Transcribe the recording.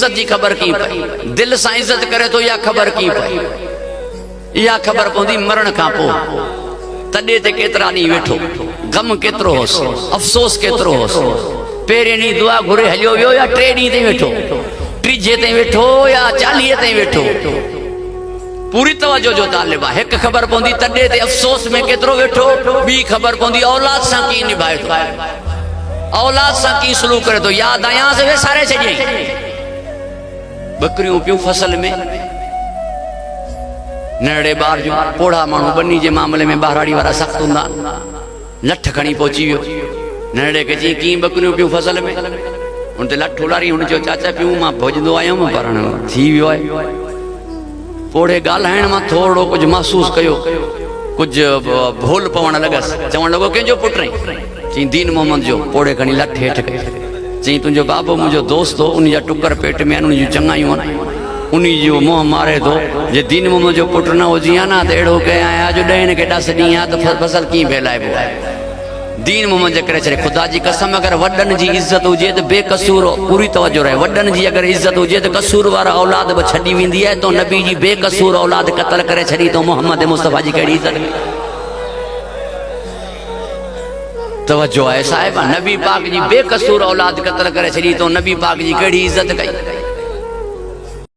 इज्जत की खबर की पई, दिल से इज्जत करे तो या खबर की पई, या खबर पौंदी मरण का पो। तडे ते केतरा नी वेठो, गम केतरो होस, अफसोस केतरो होस। पेरे नी दुआ घुरे हलियो वियो या टे डी ते वेठो, टीजे ते वेठो या 40 ते वेठो। पूरी तवज्जो जो तालिब है। एक खबर पौंदी तडे ते अफसोस में केतरो वेठो, बी खबर पौंदी औलाद सा की निभाए तो, औलाद सा की सलूक करे तो। याद आया से वे सारे छजे बकरियों पियो फसल में नड़े बार जो पोड़ा मानू बनी जे मामले में बहराड़ी वाला सख्त हुंदा, लठ खणी पहुंची वियो। नड़े के जी की बकरियों पियो फसल में, उन ते लठ उलारी, उन जो चाचा पियो मां भोजदो आयो मां पर थी वियो है। पोड़े ॻाल्हाइण मां थोड़ो कुछ महसूस कयो, कुछ भूल पवण लगस। चवण लगो कंहिंजो पुट रही, चई दीन मोहम्मद जो। पोड़े खणी लठ हेठ कई, चई तुंहिंजो बाबो मुंहिंजो दोस्त हो, उन जा टुकर पेट में आहिनि, उन जूं चङायूं आहिनि, उन जो मोह मारे थो। जे दीन मोहम्मद जो पुट न हुजी हा न त अहिड़ो कयां अॼु ॾहनि के 10 ॾींहं आहे त फसल कीअं फैलाइबो आहे। दीन मोहम्मद जे करे छॾे। खुदा जी कसम अगर वॾनि जी इज्जत हुजे त बेकसूर पूरी तवज्जो रहे। वॾनि जी अगर इज्जत हुजे त कसूर वारा औलाद बि छॾी वेंदी आहे। तो नबी जी बेकसूर औलाद क़त्ल करे छॾी तो मोहम्मद मुस्तफ़ा जी कहिड़ी इज्जत। तवज्जो आहे साहिब, नबी पाक जी बेकसूर औलाद क़त्ल करे छॾी तो नबी पाक जी कहिड़ी इज्जत कई।